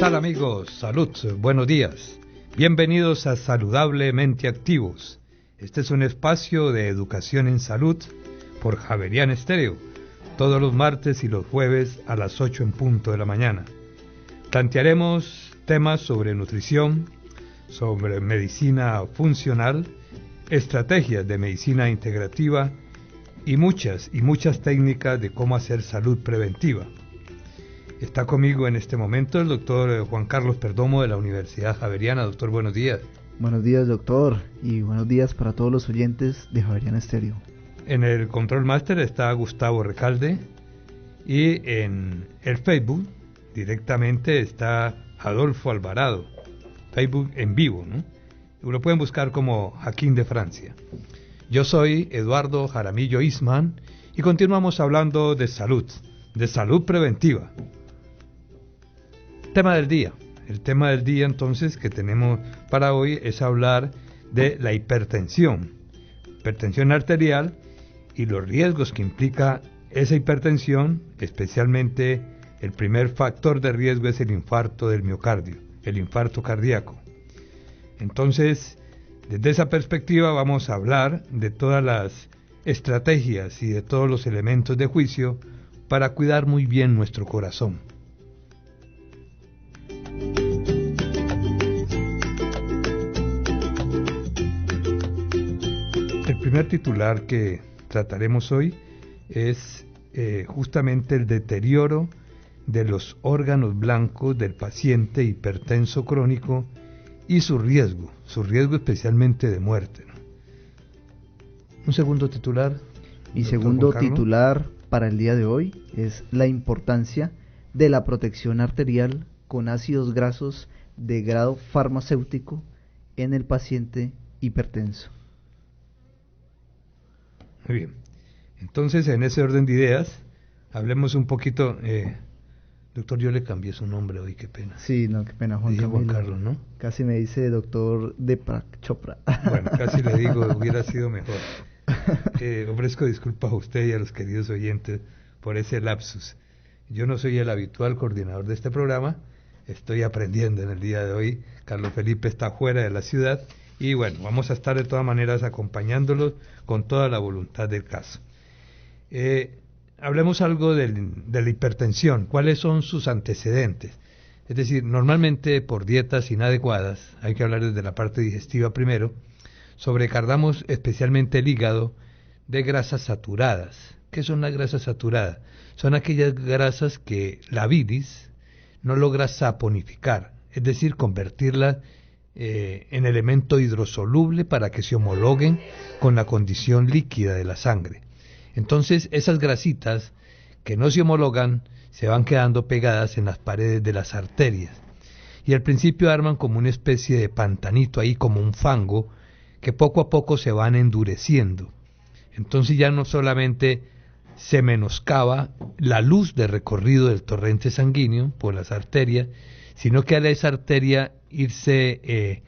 tal amigos? Salud, buenos días. Bienvenidos a Saludablemente Activos. Este es un espacio de educación en salud por Javeriana Estéreo, todos los martes y los jueves a las 8 en punto de la mañana. Plantearemos temas sobre nutrición, sobre medicina funcional, estrategias de medicina integrativa y muchas técnicas de cómo hacer salud preventiva. Está conmigo en este momento el doctor Juan Carlos Perdomo de la Universidad Javeriana. Doctor, buenos días. Buenos días, doctor, y buenos días para todos los oyentes de Javeriana Estéreo. En el Control Master está Gustavo Recalde y en el Facebook directamente está Adolfo Alvarado. Facebook en vivo, ¿no? Lo pueden buscar como Jaquín de Francia. Yo soy Eduardo Jaramillo Isman y continuamos hablando de salud preventiva. Tema del día. El tema del día entonces que tenemos para hoy es hablar de la hipertensión arterial y los riesgos que implica esa hipertensión, especialmente el primer factor de riesgo es el infarto del miocardio, el infarto cardíaco. Entonces, desde esa perspectiva vamos a hablar de todas las estrategias y de todos los elementos de juicio para cuidar muy bien nuestro corazón. El primer titular que trataremos hoy es justamente el deterioro de los órganos blancos del paciente hipertenso crónico y su riesgo especialmente de muerte, ¿no? Un segundo titular. Mi segundo titular para el día de hoy es la importancia de la protección arterial con ácidos grasos de grado farmacéutico en el paciente hipertenso. Muy bien. Entonces, en ese orden de ideas, hablemos un poquito. Doctor, yo le cambié su nombre hoy, qué pena. Sí, no, qué pena, Juan Carlos, ¿no? Casi me dice doctor Deepak Chopra. Bueno, casi le digo, hubiera sido mejor. Ofrezco disculpas a usted y a los queridos oyentes por ese lapsus. Yo no soy el habitual coordinador de este programa, estoy aprendiendo en el día de hoy. Carlos Felipe está fuera de la ciudad y bueno, vamos a estar de todas maneras acompañándolos con toda la voluntad del caso. Hablemos algo de la hipertensión, cuáles son sus antecedentes. Es decir, normalmente por dietas inadecuadas, hay que hablar desde la parte digestiva primero, sobrecargamos especialmente el hígado de grasas saturadas. ¿Qué son las grasas saturadas? Son aquellas grasas que la bilis no logra saponificar, es decir, convertirlas en elemento hidrosoluble para que se homologuen con la condición líquida de la sangre. Entonces esas grasitas que no se homologan se van quedando pegadas en las paredes de las arterias y al principio arman como una especie de pantanito ahí, como un fango, que poco a poco se van endureciendo. Entonces ya no solamente se menoscaba la luz de recorrido del torrente sanguíneo por las arterias, sino que a esa arteria irse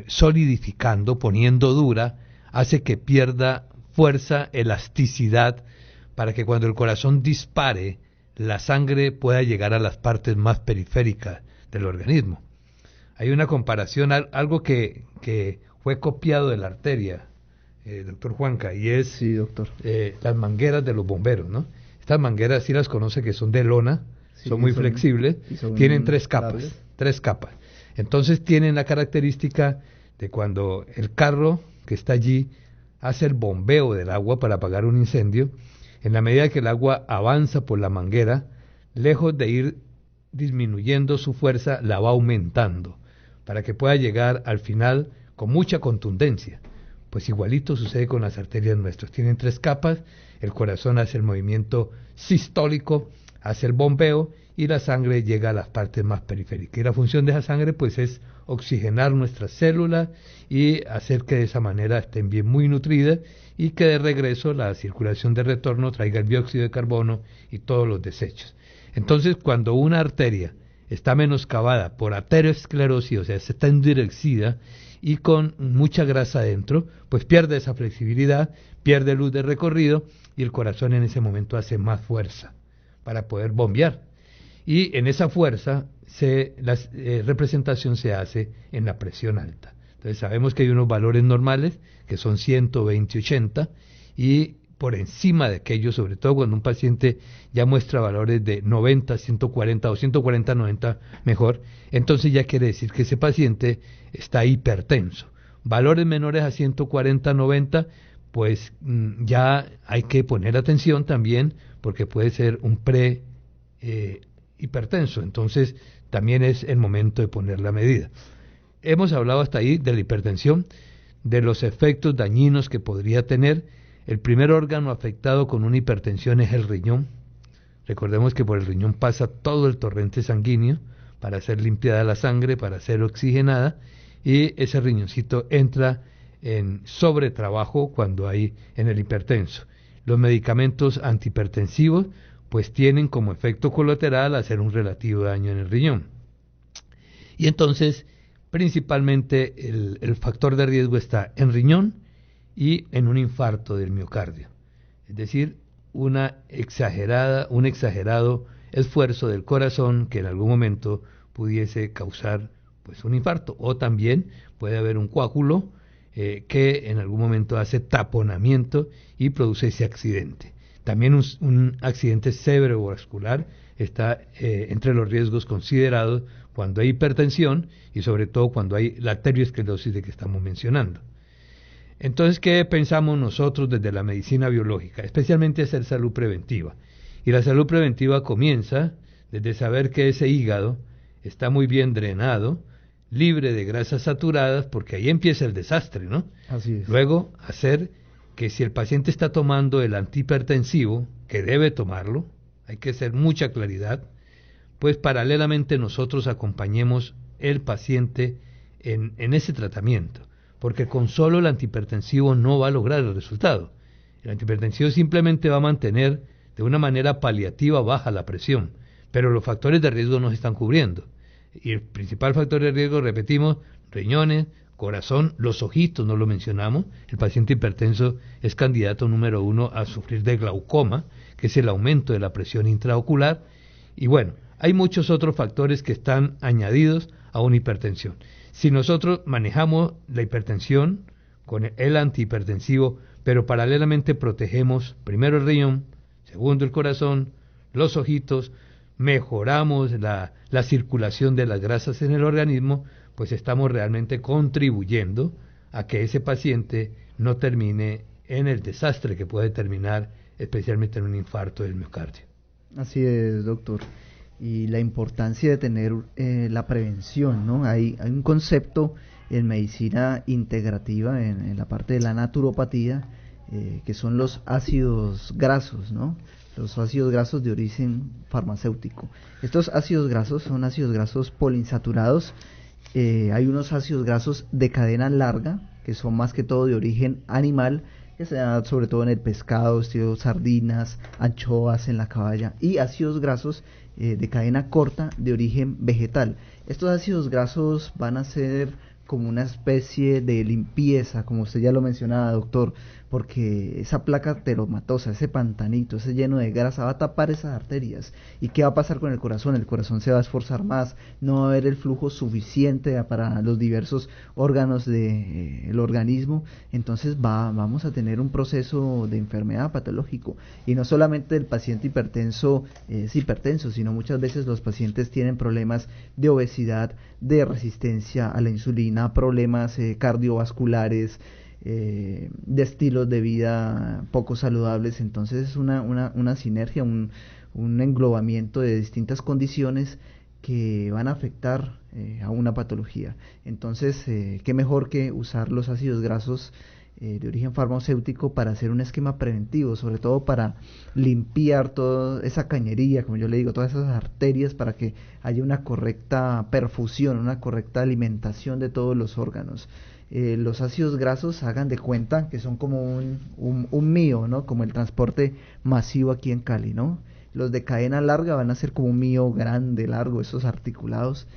solidificando, poniendo dura, hace que pierda fuerza, elasticidad, para que cuando el corazón dispare, la sangre pueda llegar a las partes más periféricas del organismo. Hay una comparación, algo que fue copiado de la arteria, doctor Juanca, y es sí, doctor. Las mangueras de los bomberos, ¿no? Estas mangueras sí las conoce, que son de lona, sí, son muy flexibles, tienen tres capas. Entonces tienen la característica de cuando el carro que está allí hace el bombeo del agua para apagar un incendio, en la medida que el agua avanza por la manguera, lejos de ir disminuyendo su fuerza, la va aumentando, para que pueda llegar al final con mucha contundencia. Pues igualito sucede con las arterias nuestras, tienen tres capas, el corazón hace el movimiento sistólico, hace el bombeo y la sangre llega a las partes más periféricas. Y la función de esa sangre pues es oxigenar nuestras células y hacer que de esa manera estén bien muy nutridas y que de regreso la circulación de retorno traiga el dióxido de carbono y todos los desechos. Entonces, cuando una arteria está menoscabada por aterosclerosis, o sea, se está endurecida y con mucha grasa adentro, pues pierde esa flexibilidad, pierde luz de recorrido y el corazón en ese momento hace más fuerza para poder bombear. Y en esa fuerza la representación se hace en la presión alta. Entonces sabemos que hay unos valores normales que son 120/80 y por encima de aquello, sobre todo cuando un paciente ya muestra valores de 90, 140 o 140/90 mejor, entonces ya quiere decir que ese paciente está hipertenso. Valores menores a 140/90, pues ya hay que poner atención también porque puede ser un hipertenso, entonces también es el momento de poner la medida. Hemos hablado hasta ahí de la hipertensión, de los efectos dañinos que podría tener. El primer órgano afectado con una hipertensión es el riñón. Recordemos que por el riñón pasa todo el torrente sanguíneo para ser limpiada la sangre, para ser oxigenada, y ese riñoncito entra en sobretrabajo cuando hay en el hipertenso. Los medicamentos antihipertensivos pues tienen como efecto colateral hacer un relativo daño en el riñón. Y entonces, principalmente el factor de riesgo está en riñón y en un infarto del miocardio. Es decir, un exagerado esfuerzo del corazón que en algún momento pudiese causar pues un infarto, o también puede haber un coágulo que en algún momento hace taponamiento y produce ese accidente. También un accidente cerebrovascular está entre los riesgos considerados cuando hay hipertensión y sobre todo cuando hay la arteriosclerosis de que estamos mencionando. Entonces, ¿qué pensamos nosotros desde la medicina biológica? Especialmente hacer salud preventiva. Y la salud preventiva comienza desde saber que ese hígado está muy bien drenado, libre de grasas saturadas, porque ahí empieza el desastre, ¿no? Así es. Luego, hacer que si el paciente está tomando el antihipertensivo, que debe tomarlo, hay que hacer mucha claridad, pues paralelamente nosotros acompañemos el paciente en ese tratamiento, porque con solo el antihipertensivo no va a lograr el resultado. El antihipertensivo simplemente va a mantener de una manera paliativa baja la presión, pero los factores de riesgo no se están cubriendo. Y el principal factor de riesgo, repetimos, riñones, corazón, los ojitos, no lo mencionamos. El paciente hipertenso es candidato número 1 a sufrir de glaucoma, que es el aumento de la presión intraocular. Y bueno, hay muchos otros factores que están añadidos a una hipertensión. Si nosotros manejamos la hipertensión con el antihipertensivo, pero paralelamente protegemos primero el riñón, segundo el corazón, los ojitos, mejoramos la circulación de las grasas en el organismo, pues estamos realmente contribuyendo a que ese paciente no termine en el desastre que puede terminar especialmente en un infarto del miocardio. Así es, doctor. Y la importancia de tener la prevención, ¿no? Hay un concepto en medicina integrativa, en la parte de la naturopatía, que son los ácidos grasos, ¿no? Los ácidos grasos de origen farmacéutico. Estos ácidos grasos son ácidos grasos poliinsaturados. Hay unos ácidos grasos de cadena larga, que son más que todo de origen animal, que se da sobre todo en el pescado, estilo sardinas, anchoas, en la caballa, y ácidos grasos de cadena corta de origen vegetal. Estos ácidos grasos van a ser como una especie de limpieza, como usted ya lo mencionaba, doctor, porque esa placa teromatosa, ese pantanito, ese lleno de grasa va a tapar esas arterias. ¿Y qué va a pasar con el corazón? El corazón se va a esforzar más, no va a haber el flujo suficiente para los diversos órganos del organismo, entonces vamos a tener un proceso de enfermedad patológico. Y no solamente el paciente hipertenso es hipertenso, sino muchas veces los pacientes tienen problemas de obesidad, de resistencia a la insulina, problemas cardiovasculares, de estilos de vida poco saludables. Entonces es una sinergia, un englobamiento de distintas condiciones que van a afectar a una patología. Entonces, qué mejor que usar los ácidos grasos de origen farmacéutico para hacer un esquema preventivo, sobre todo para limpiar toda esa cañería, como yo le digo, todas esas arterias, para que haya una correcta perfusión, una correcta alimentación de todos los órganos. Los ácidos grasos, hagan de cuenta que son como un mío, ¿no? Como el transporte masivo aquí en Cali, ¿no? Los de cadena larga van a ser como un mío grande, largo, esos articulados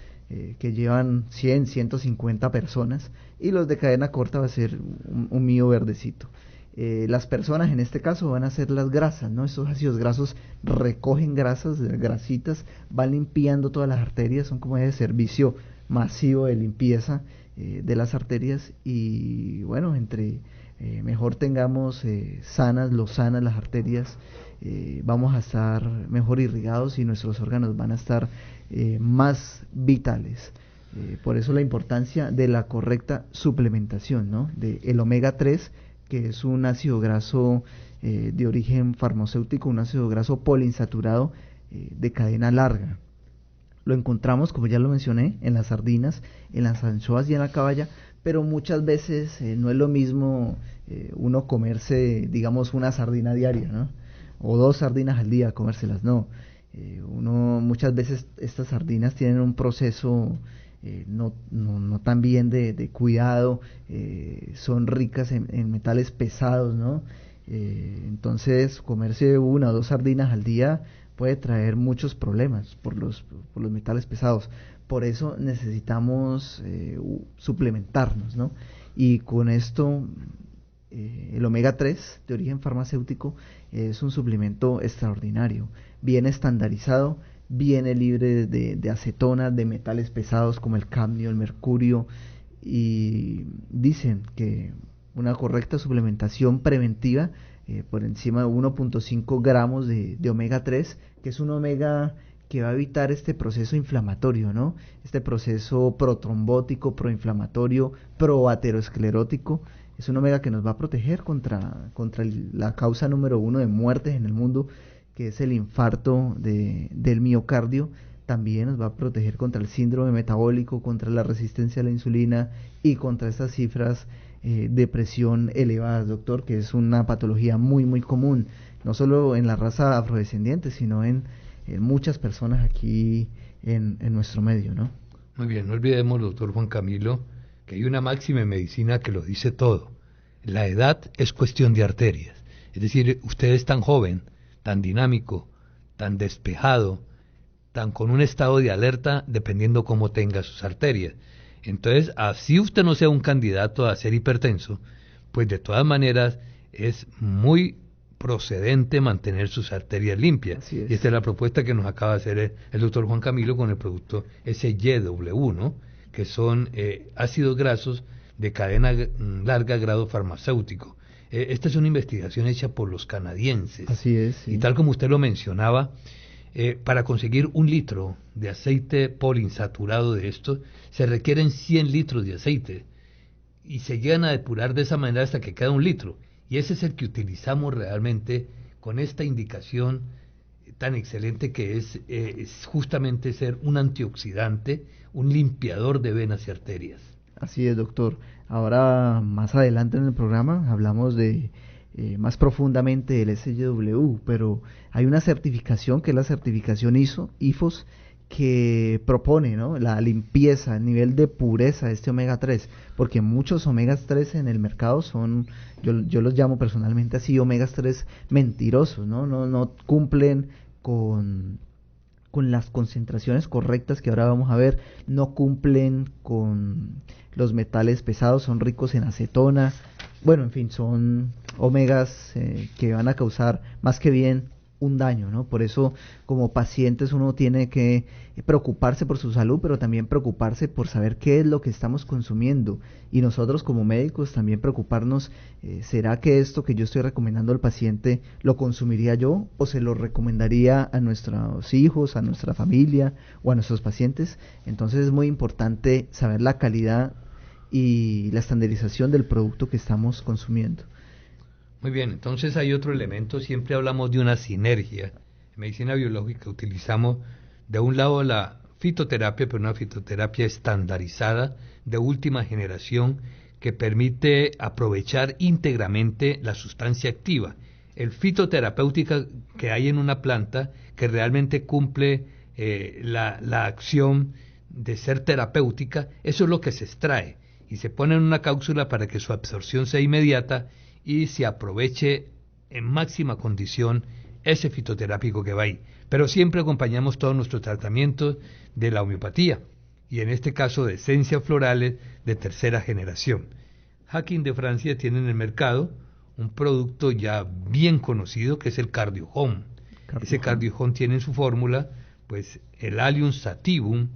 que llevan 100, 150 personas, y los de cadena corta va a ser un mío verdecito. Las personas en este caso van a ser las grasas, ¿no? Estos ácidos grasos recogen grasas, grasitas, van limpiando todas las arterias, son como ese servicio masivo de limpieza de las arterias y bueno, entre mejor tengamos sanas las arterias, vamos a estar mejor irrigados y nuestros órganos van a estar más vitales. Por eso la importancia de la correcta suplementación, ¿no? De el omega 3, que es un ácido graso de origen farmacéutico, un ácido graso poliinsaturado de cadena larga. Lo encontramos, como ya lo mencioné, en las sardinas, en las anchoas y en la caballa, pero muchas veces no es lo mismo uno comerse, digamos, una sardina diaria, ¿no? O 2 sardinas al día, comérselas, no. Muchas veces estas sardinas tienen un proceso no tan bien de cuidado, son ricas en metales pesados, ¿no? Entonces comerse 1 o 2 sardinas al día puede traer muchos problemas por los metales pesados. Por eso necesitamos suplementarnos, ¿no? Y con esto el omega 3 de origen farmacéutico es un suplemento extraordinario, bien estandarizado, viene libre de acetona, de metales pesados como el cadmio, el mercurio, y dicen que una correcta suplementación preventiva por encima de 1.5 gramos de omega 3, que es un omega que va a evitar este proceso inflamatorio, ¿no? Este proceso protrombótico, proinflamatorio, proaterosclerótico. Es un omega que nos va a proteger contra la causa número 1 de muertes en el mundo, que es el infarto del miocardio. También nos va a proteger contra el síndrome metabólico, contra la resistencia a la insulina y contra estas cifras de presión elevadas, doctor, que es una patología muy, muy común, no solo en la raza afrodescendiente, sino en muchas personas aquí en nuestro medio, ¿no? Muy bien, no olvidemos, doctor Juan Camilo, que hay una máxima en medicina que lo dice todo. La edad es cuestión de arterias. Es decir, usted es tan joven, tan dinámico, tan despejado, tan con un estado de alerta, dependiendo cómo tenga sus arterias. Entonces, así usted no sea un candidato a ser hipertenso, pues de todas maneras es muy procedente mantener sus arterias limpias. Y esta es la propuesta que nos acaba de hacer el doctor Juan Camilo con el producto SYW, ¿no? Que son ácidos grasos de cadena larga grado farmacéutico. Esta es una investigación hecha por los canadienses. Así es. Sí. Y tal como usted lo mencionaba, para conseguir 1 litro de aceite poliinsaturado de esto, se requieren 100 litros de aceite. Y se llegan a depurar de esa manera hasta que queda 1 litro. Y ese es el que utilizamos realmente con esta indicación tan excelente que es justamente ser un antioxidante, un limpiador de venas y arterias. Así es, doctor. Ahora, más adelante en el programa, hablamos de más profundamente del SYW, pero hay una certificación que es la certificación IFOS, que propone, ¿no?, la limpieza, el nivel de pureza de este omega 3, porque muchos omegas 3 en el mercado son, yo los llamo personalmente así, omegas 3 mentirosos, no cumplen con las concentraciones correctas que ahora vamos a ver, no cumplen con los metales pesados, son ricos en acetona, bueno, en fin, son omegas que van a causar más que bien un daño, ¿no? Por eso, como pacientes, uno tiene que preocuparse por su salud, pero también preocuparse por saber qué es lo que estamos consumiendo. Y nosotros como médicos también preocuparnos, ¿será que esto que yo estoy recomendando al paciente lo consumiría yo o se lo recomendaría a nuestros hijos, a nuestra familia o a nuestros pacientes? Entonces es muy importante saber la calidad y la estandarización del producto que estamos consumiendo. Muy bien, entonces hay otro elemento, siempre hablamos de una sinergia. En medicina biológica utilizamos de un lado la fitoterapia, pero una fitoterapia estandarizada de última generación que permite aprovechar íntegramente la sustancia activa. El fitoterapéutica que hay en una planta que realmente cumple la acción de ser terapéutica, eso es lo que se extrae y se pone en una cápsula para que su absorción sea inmediata y se aproveche en máxima condición ese fitoterápico que va ahí. Pero siempre acompañamos todos nuestros tratamientos de la homeopatía, y en este caso de esencias florales de tercera generación. Hacking de Francia tiene en el mercado un producto ya bien conocido que es el Cardio Home. Ese Cardio Home tiene en su fórmula pues el Allium sativum,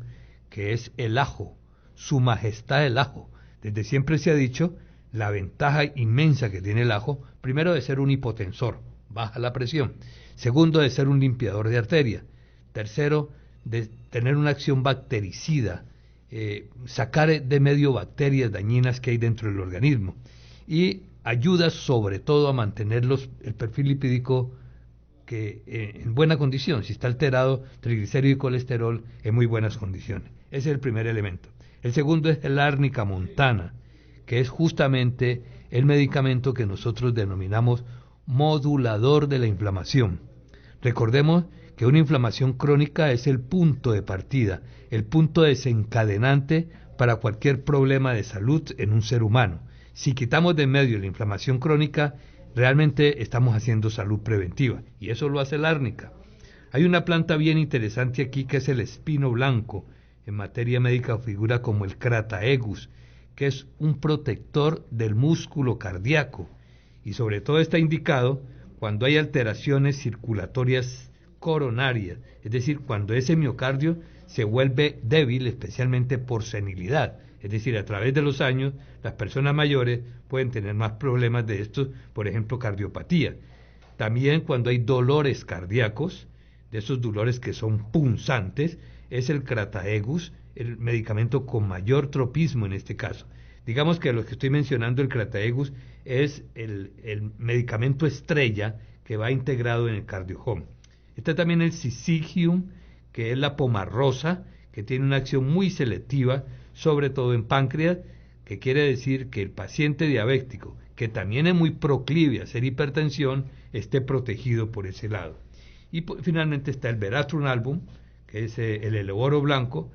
que es el ajo, su majestad el ajo. Desde siempre se ha dicho la ventaja inmensa que tiene el ajo, primero de ser un hipotensor, baja la presión, segundo de ser un limpiador de arteria, tercero de tener una acción bactericida, sacar de medio bacterias dañinas que hay dentro del organismo, y ayuda sobre todo a mantener el perfil lipídico que en buena condición. Si está alterado, triglicéridos y colesterol en muy buenas condiciones. Ese es el primer elemento. El segundo es el árnica montana, que es justamente el medicamento que nosotros denominamos modulador de la inflamación. Recordemos que una inflamación crónica es el punto de partida, el punto desencadenante para cualquier problema de salud en un ser humano. Si quitamos de medio la inflamación crónica, realmente estamos haciendo salud preventiva, y eso lo hace el árnica. Hay una planta bien interesante aquí que es el espino blanco. En materia médica figura como el Crataegus, que es un protector del músculo cardíaco, y sobre todo está indicado cuando hay alteraciones circulatorias coronarias, es decir, cuando ese miocardio se vuelve débil, especialmente por senilidad. Es decir, a través de los años, las personas mayores pueden tener más problemas de estos, por ejemplo, cardiopatía. También cuando hay dolores cardíacos, de esos dolores que son punzantes, es el Crataegus, el medicamento con mayor tropismo en este caso. Digamos que lo que estoy mencionando, el Crataegus, es el medicamento estrella que va integrado en el Cardio Home. Está también el Syzygium, que es la pomarrosa, que tiene una acción muy selectiva, sobre todo en páncreas, que quiere decir que el paciente diabético, que también es muy proclive a hacer hipertensión, esté protegido por ese lado. Y finalmente está el Veratrum album, que es el eleboro blanco,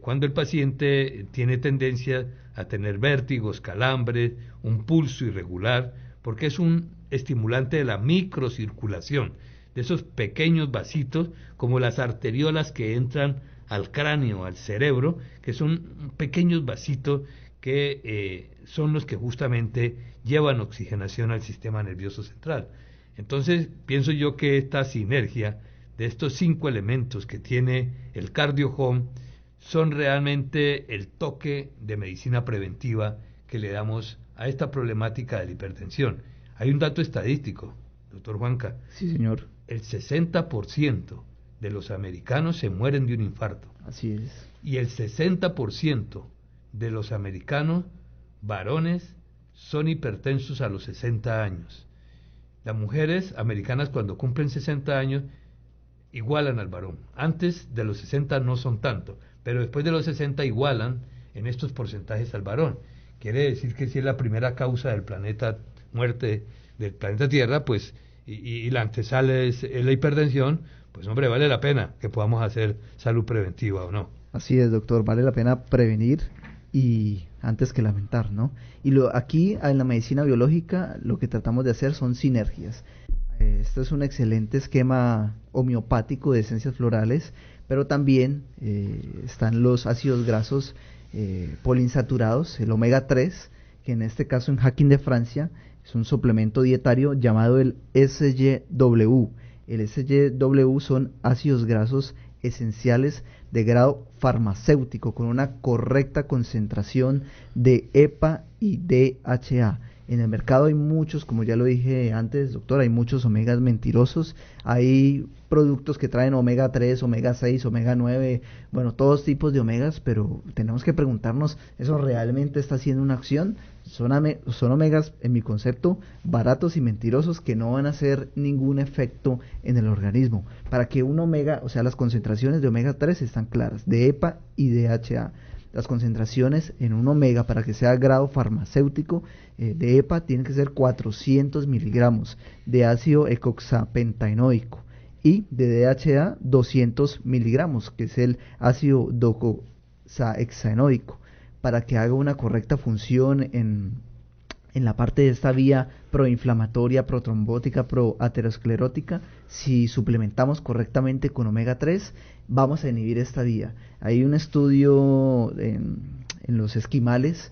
cuando el paciente tiene tendencia a tener vértigos, calambres, un pulso irregular, porque es un estimulante de la microcirculación, de esos pequeños vasitos, como las arteriolas que entran al cráneo, al cerebro, que son pequeños vasitos que son los que justamente llevan oxigenación al sistema nervioso central. Entonces, pienso yo que esta sinergia de estos 5 elementos que tiene el Cardio Home son realmente el toque de medicina preventiva que le damos a esta problemática de la hipertensión. Hay un dato estadístico, doctor Juanca. Sí, señor. El 60% de los americanos se mueren de un infarto. Así es. Y el 60% de los americanos varones son hipertensos a los 60 años. Las mujeres americanas cuando cumplen 60 años igualan al varón. Antes de los 60 no son tanto, pero después de los 60 igualan en estos porcentajes al varón. Quiere decir que si es la primera causa del planeta, muerte del planeta Tierra, pues, y la antesala es la hipertensión, pues hombre, vale la pena que podamos hacer salud preventiva o no. Así es, doctor, vale la pena prevenir y antes que lamentar, ¿no? Y aquí en la medicina biológica lo que tratamos de hacer son sinergias. Este es un excelente esquema homeopático de esencias florales, pero también están los ácidos grasos poliinsaturados, el omega 3, que en este caso en Hacking de Francia es un suplemento dietario llamado el SGW. El SGW son ácidos grasos esenciales de grado farmacéutico con una correcta concentración de EPA y DHA. En el mercado hay muchos, como ya lo dije antes, doctor, hay muchos omegas mentirosos. Hay productos que traen omega 3, omega 6, omega 9, bueno, todos tipos de omegas, pero tenemos que preguntarnos, ¿eso realmente está haciendo una acción? Son omegas, en mi concepto, baratos y mentirosos que no van a hacer ningún efecto en el organismo. Para que un omega, o sea, las concentraciones de omega 3 están claras, de EPA y DHA. Las concentraciones en un omega para que sea grado farmacéutico de EPA tienen que ser 400 miligramos de ácido ecoxapentaenoico y de DHA 200 miligramos, que es el ácido docosahexaenoico, para que haga una correcta función en la parte de esta vía proinflamatoria, protrombótica, proaterosclerótica. Si suplementamos correctamente con omega 3, vamos a inhibir esta vía. Hay un estudio en los esquimales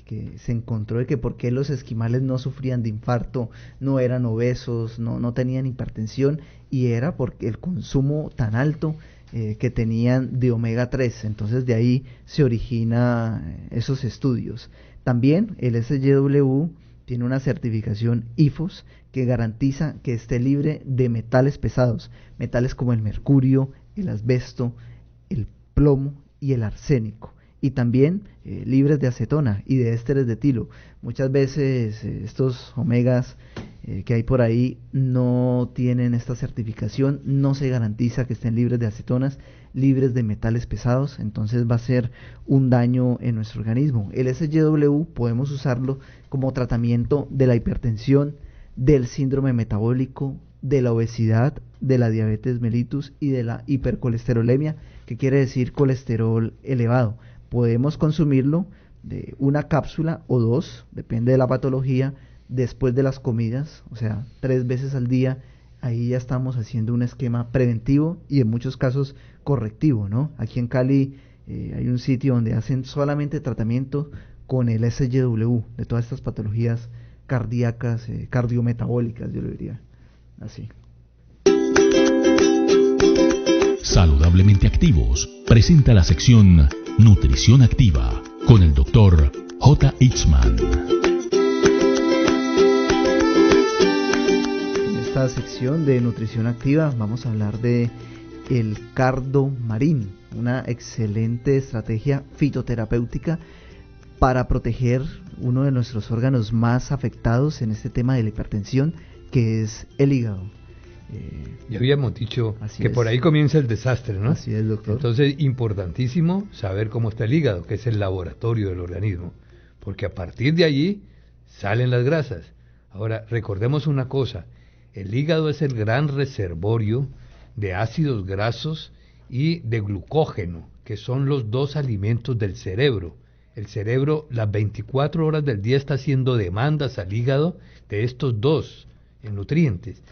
que se encontró de que por qué los esquimales no sufrían de infarto, no eran obesos, no tenían hipertensión, y era porque el consumo tan alto que tenían de omega 3. Entonces de ahí se origina esos estudios. También el SGW tiene una certificación IFOS que garantiza que esté libre de metales pesados, metales como el mercurio, el asbesto, el plomo y el arsénico, y también libres de acetona y de ésteres de etilo. Muchas veces estos omegas que hay por ahí no tienen esta certificación, no se garantiza que estén libres de acetonas, libres de metales pesados, entonces va a ser un daño en nuestro organismo. El SGW podemos usarlo como tratamiento de la hipertensión, del síndrome metabólico, de la obesidad, de la diabetes mellitus y de la hipercolesterolemia, que quiere decir colesterol elevado. Podemos consumirlo de una cápsula o dos, depende de la patología, después de las comidas, o sea, 3 veces al día. Ahí ya estamos haciendo un esquema preventivo y en muchos casos correctivo, ¿no? Aquí en Cali hay un sitio donde hacen solamente tratamiento con el SGW de todas estas patologías cardíacas, cardiometabólicas, yo lo diría así. Saludablemente Activos presenta la sección Nutrición Activa con el Dr. J. Itzman. En esta sección de Nutrición Activa vamos a hablar de el Cardomarin, una excelente estrategia fitoterapéutica para proteger uno de nuestros órganos más afectados en este tema de la hipertensión, que es el hígado. Ya habíamos dicho que por ahí comienza el desastre, ¿no? Así es, doctor. Entonces, importantísimo saber cómo está el hígado, que es el laboratorio del organismo, porque a partir de allí salen las grasas. Ahora, recordemos una cosa, el hígado es el gran reservorio de ácidos grasos y de glucógeno, que son los dos alimentos del cerebro. El cerebro las 24 horas del día está haciendo demandas al hígado de estos dos nutrientes.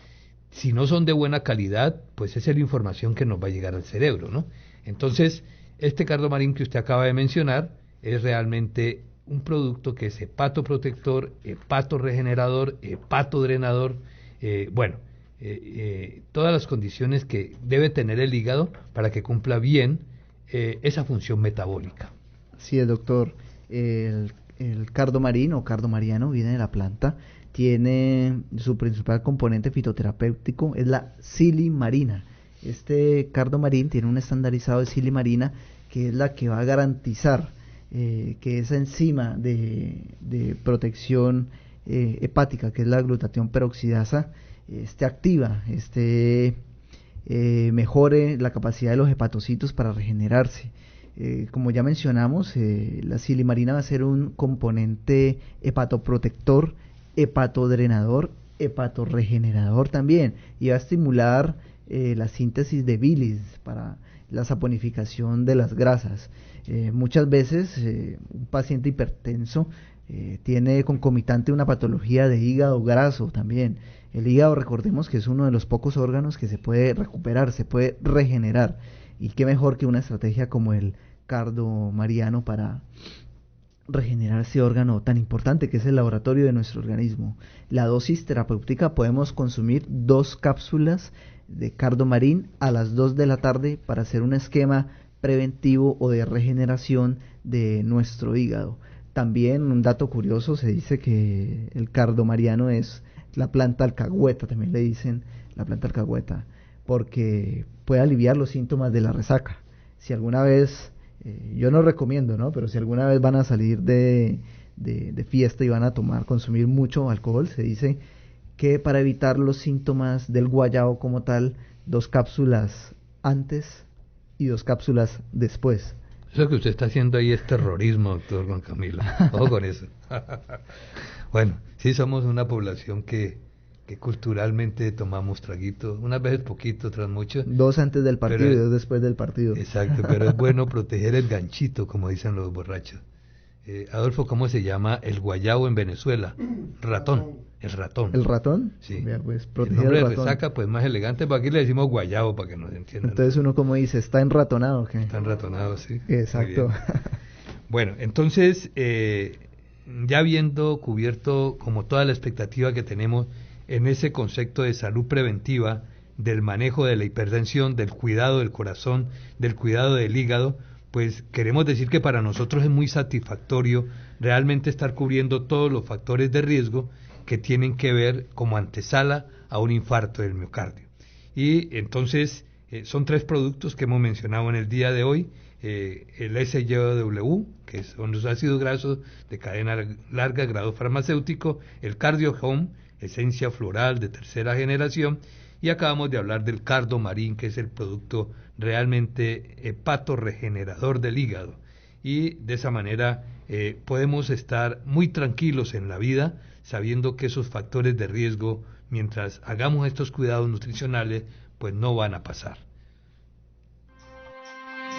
Si no son de buena calidad, pues esa es la información que nos va a llegar al cerebro, ¿no? Entonces, este Cardomarin que usted acaba de mencionar es realmente un producto que es hepatoprotector, hepatorregenerador, hepatodrenador, todas las condiciones que debe tener el hígado para que cumpla bien esa función metabólica. Sí, doctor. El Cardomarin o cardomariano viene de la planta. Tiene su principal componente fitoterapéutico, es la silimarina. Este Cardomarin tiene un estandarizado de silimarina que es la que va a garantizar que esa enzima de protección hepática, que es la glutatión peroxidasa, esté activa, mejore la capacidad de los hepatocitos para regenerarse. Como ya mencionamos, la silimarina va a ser un componente hepatoprotector, hepatodrenador, hepatorregenerador también, y va a estimular la síntesis de bilis para la saponificación de las grasas. Muchas veces un paciente hipertenso tiene concomitante una patología de hígado graso también. El hígado, recordemos que es uno de los pocos órganos que se puede recuperar, se puede regenerar, y qué mejor que una estrategia como el cardomariano para regenerar ese órgano tan importante que es el laboratorio de nuestro organismo. La dosis terapéutica, podemos consumir 2 cápsulas de Cardomarin a las 2 de la tarde para hacer un esquema preventivo o de regeneración de nuestro hígado. También un dato curioso, se dice que el cardomariano es la planta alcahueta, también le dicen la planta alcahueta, porque puede aliviar los síntomas de la resaca. Si alguna vez, yo no recomiendo, ¿no? Pero si alguna vez van a salir de fiesta y van a consumir mucho alcohol, se dice que para evitar los síntomas del guayabo como tal, 2 cápsulas antes y 2 cápsulas después. Eso que usted está haciendo ahí es terrorismo, doctor Juan Camilo. Ojo con eso. Bueno, sí somos una población que culturalmente tomamos traguito, unas veces poquito, otras mucho. 2 antes del partido y 2 después del partido. Exacto, pero es bueno proteger el ganchito, como dicen los borrachos. Adolfo, ¿cómo se llama el guayabo en Venezuela? Ratón, el ratón. ¿El ratón? Sí. Vea, pues, el proteger nombre el de ratón. resaca, pues más elegante, pero aquí le decimos guayabo para que nos entiendan. Entonces uno como dice, ¿está enratonado o qué? Está enratonado, sí. Exacto. Bueno, entonces ya habiendo cubierto como toda la expectativa que tenemos en ese concepto de salud preventiva, del manejo de la hipertensión, del cuidado del corazón, del cuidado del hígado, pues queremos decir que para nosotros es muy satisfactorio realmente estar cubriendo todos los factores de riesgo que tienen que ver como antesala a un infarto del miocardio. Y entonces son 3 productos que hemos mencionado en el día de hoy, el SYW, que son los ácidos grasos de cadena larga, grado farmacéutico, el Cardio Home, esencia floral de 3ª generación, y acabamos de hablar del Cardo Marín, que es el producto realmente hepatorregenerador del hígado, y de esa manera podemos estar muy tranquilos en la vida, sabiendo que esos factores de riesgo, mientras hagamos estos cuidados nutricionales, pues no van a pasar.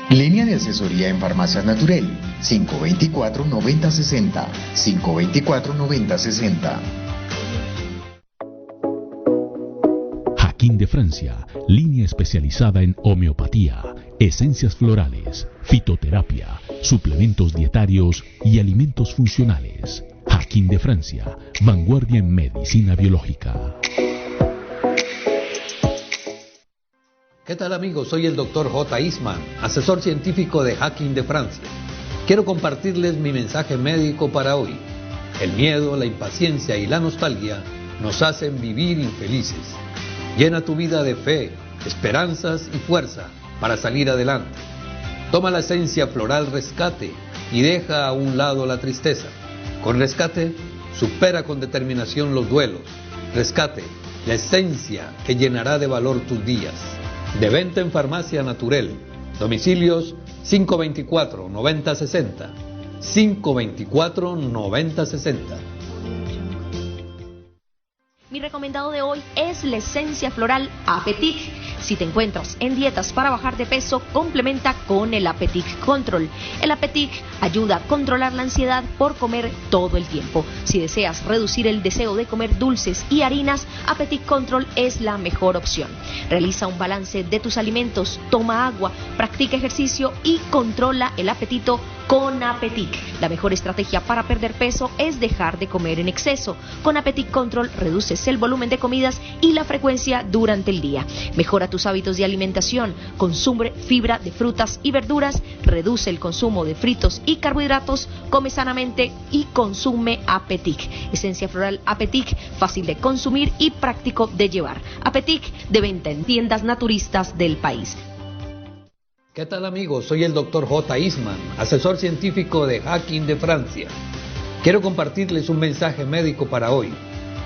Línea de asesoría en Farmacias Natural, 524-9060, 524-9060. Jaquín de Francia, línea especializada en homeopatía, esencias florales, fitoterapia, suplementos dietarios y alimentos funcionales. Jaquín de Francia, vanguardia en medicina biológica. ¿Qué tal amigos? Soy el Dr. J. Eastman, asesor científico de Jaquín de Francia. Quiero compartirles mi mensaje médico para hoy. El miedo, la impaciencia y la nostalgia nos hacen vivir infelices. Llena tu vida de fe, esperanzas y fuerza para salir adelante. Toma la esencia floral Rescate y deja a un lado la tristeza. Con Rescate, supera con determinación los duelos. Rescate, la esencia que llenará de valor tus días. De venta en Farmacia Natural. Domicilios 524-9060. 524-9060. Mi recomendado de hoy es la esencia floral Apetic. Si te encuentras en dietas para bajar de peso, complementa con el Apetic Control. El Apetic ayuda a controlar la ansiedad por comer todo el tiempo. Si deseas reducir el deseo de comer dulces y harinas, Apetic Control es la mejor opción. Realiza un balance de tus alimentos, toma agua, practica ejercicio y controla el apetito con Apetic. La mejor estrategia para perder peso es dejar de comer en exceso. Con Apetic Control reduces el volumen de comidas y la frecuencia durante el día. Mejora tus hábitos de alimentación, consume fibra de frutas y verduras, reduce el consumo de fritos y carbohidratos, come sanamente y consume Apetic. Esencia floral Apetic, fácil de consumir y práctico de llevar. Apetic, de venta en tiendas naturistas del país. ¿Qué tal amigos? Soy el Dr. J. Eastman, asesor científico de Jaquín de Francia. Quiero compartirles un mensaje médico para hoy.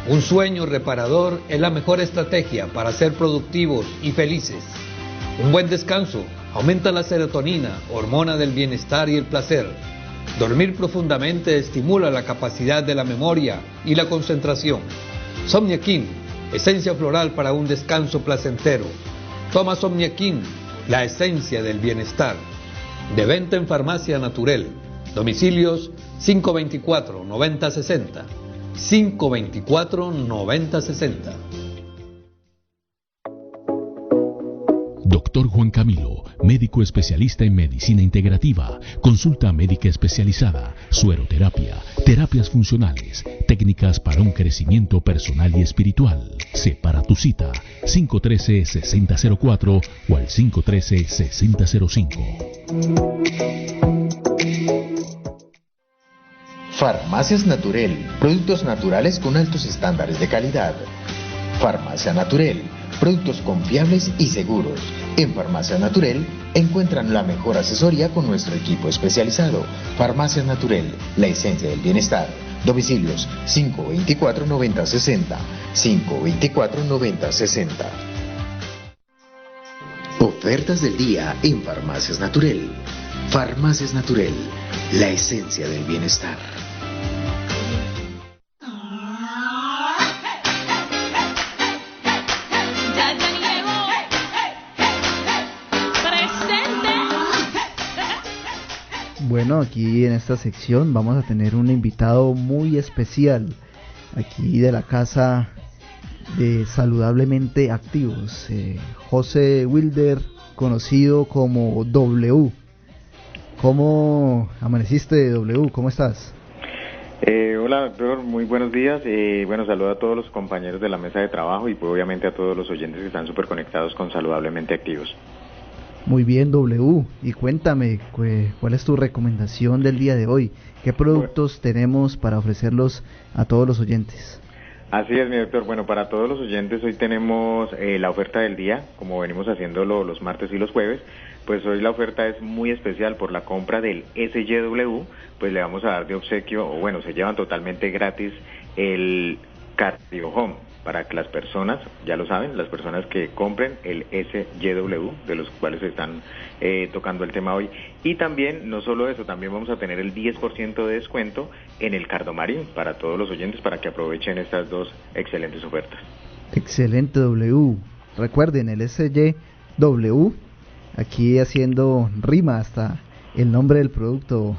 Un sueño reparador es la mejor estrategia para ser productivos y felices. Un buen descanso aumenta la serotonina, hormona del bienestar y el placer. Dormir profundamente estimula la capacidad de la memoria y la concentración. Somniaquin, esencia floral para un descanso placentero. Toma Somniaquin, la esencia del bienestar. De venta en Farmacia Natural. Domicilios 524-9060. 524-9060. Doctor Juan Camilo, médico especialista en medicina integrativa, consulta médica especializada, sueroterapia, terapias funcionales, técnicas para un crecimiento personal y espiritual. Separa tu cita 513-6004 o al 513-6005. Farmacias Natural, productos naturales con altos estándares de calidad. Farmacia Natural, productos confiables y seguros. En Farmacia Natural encuentran la mejor asesoría con nuestro equipo especializado. Farmacia Natural, la esencia del bienestar. Domicilios 524-9060, 524-9060. Ofertas del día en Farmacias Natural. Farmacias Natural, la esencia del bienestar. Bueno, aquí en esta sección vamos a tener un invitado muy especial, aquí de la casa de Saludablemente Activos, José Wilder, conocido como W. ¿Cómo amaneciste, W? ¿Cómo estás? Hola doctor, muy buenos días. Bueno, saludo a todos los compañeros de la mesa de trabajo y pues, obviamente a todos los oyentes que están súper conectados con Saludablemente Activos. Muy bien, W. Y cuéntame, ¿cuál es tu recomendación del día de hoy? ¿Qué productos tenemos para ofrecerlos a todos los oyentes? Así es, mi doctor. Bueno, para todos los oyentes hoy tenemos la oferta del día, como venimos haciéndolo los martes y los jueves. Pues hoy la oferta es muy especial por la compra del SYW, pues le vamos a dar de obsequio, o bueno, se llevan totalmente gratis el Cardio Home, para que las personas, ya lo saben, las personas que compren el SYW, de los cuales están tocando el tema hoy. Y también, no solo eso, también vamos a tener el 10% de descuento en el Cardomarín para todos los oyentes, para que aprovechen estas dos excelentes ofertas. Excelente, W. Recuerden, el SYW, aquí haciendo rima hasta el nombre del producto.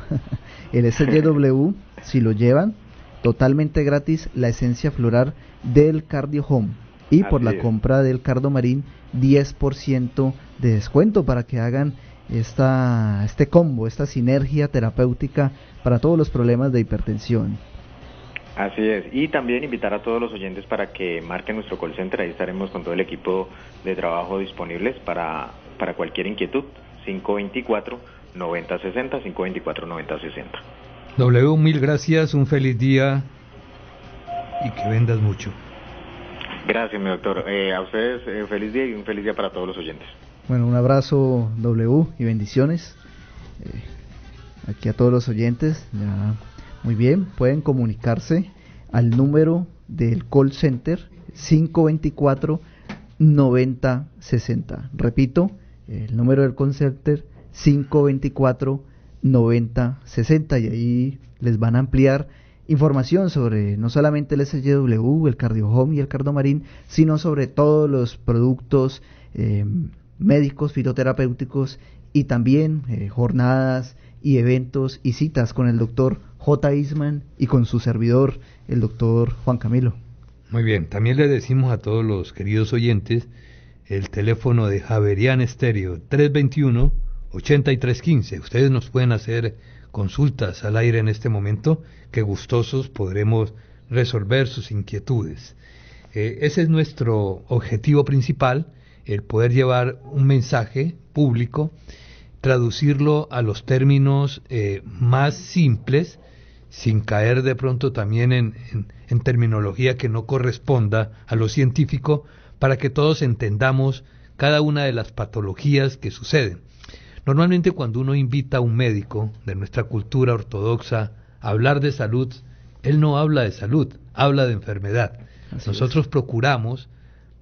El SYW, si lo llevan, totalmente gratis la esencia floral del Cardio Home. Y por la compra del Cardomarín, 10% de descuento para que hagan este combo, esta sinergia terapéutica para todos los problemas de hipertensión. Así es, y también invitar a todos los oyentes para que marquen nuestro call center. Ahí estaremos con todo el equipo de trabajo disponibles para cualquier inquietud. 524-9060, 524-9060. W, mil gracias, un feliz día y que vendas mucho. Gracias, mi doctor. A ustedes feliz día y un feliz día para todos los oyentes. Bueno, un abrazo, W, y bendiciones aquí a todos los oyentes. Ya, muy bien, pueden comunicarse al número del call center 524-9060. Repito, el número del call center 524-9060, y ahí les van a ampliar información sobre no solamente el SYW, el Cardio Home y el Cardomarín, sino sobre todos los productos médicos, fitoterapéuticos, y también jornadas y eventos y citas con el doctor J. Eastman y con su servidor, el doctor Juan Camilo. Muy bien, también le decimos a todos los queridos oyentes el teléfono de Javerian Estéreo, 321-8315. Ustedes nos pueden hacer consultas al aire en este momento, que gustosos podremos resolver sus inquietudes. Ese es nuestro objetivo principal, el poder llevar un mensaje público, traducirlo a los términos más simples, sin caer de pronto también en terminología que no corresponda a lo científico, para que todos entendamos cada una de las patologías que suceden. Normalmente cuando uno invita a un médico de nuestra cultura ortodoxa a hablar de salud, él no habla de salud, habla de enfermedad. Nosotros procuramos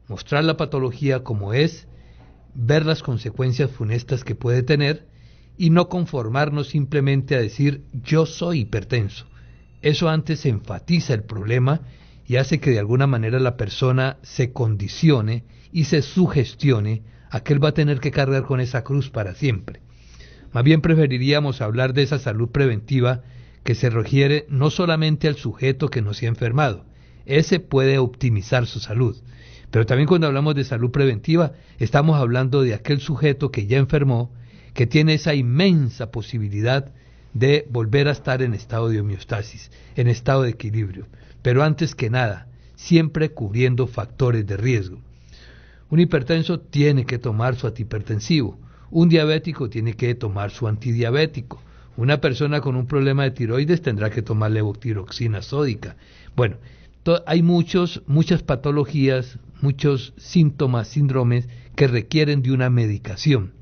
mostrar la patología como es, ver las consecuencias funestas que puede tener y no conformarnos simplemente a decir yo soy hipertenso. Eso antes enfatiza el problema y hace que de alguna manera la persona se condicione y se sugestione a que él va a tener que cargar con esa cruz para siempre. Más bien preferiríamos hablar de esa salud preventiva que se refiere no solamente al sujeto que no se ha enfermado, ese puede optimizar su salud, pero también cuando hablamos de salud preventiva estamos hablando de aquel sujeto que ya enfermó, que tiene esa inmensa posibilidad de volver a estar en estado de homeostasis, en estado de equilibrio, pero antes que nada, siempre cubriendo factores de riesgo. Un hipertenso tiene que tomar su antihipertensivo, un diabético tiene que tomar su antidiabético, una persona con un problema de tiroides tendrá que tomar levotiroxina sódica. Bueno, hay muchas patologías, muchos síntomas, síndromes que requieren de una medicación,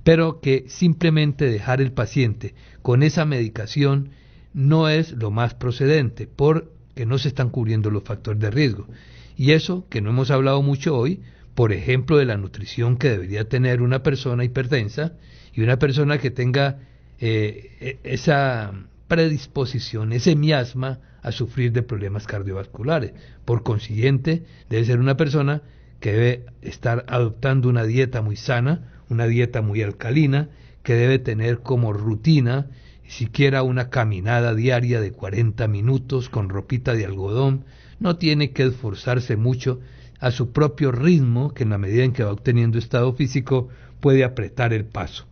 pero que simplemente dejar el paciente con esa medicación no es lo más procedente, porque no se están cubriendo los factores de riesgo. Y eso, que no hemos hablado mucho hoy, por ejemplo, de la nutrición que debería tener una persona hipertensa y una persona que tenga esa predisposición, ese miasma a sufrir de problemas cardiovasculares. Por consiguiente, debe ser una persona que debe estar adoptando una dieta muy sana, una dieta muy alcalina, que debe tener como rutina siquiera una caminada diaria de 40 minutos con ropita de algodón. No tiene que esforzarse mucho, a su propio ritmo, que en la medida en que va obteniendo estado físico puede apretar el paso.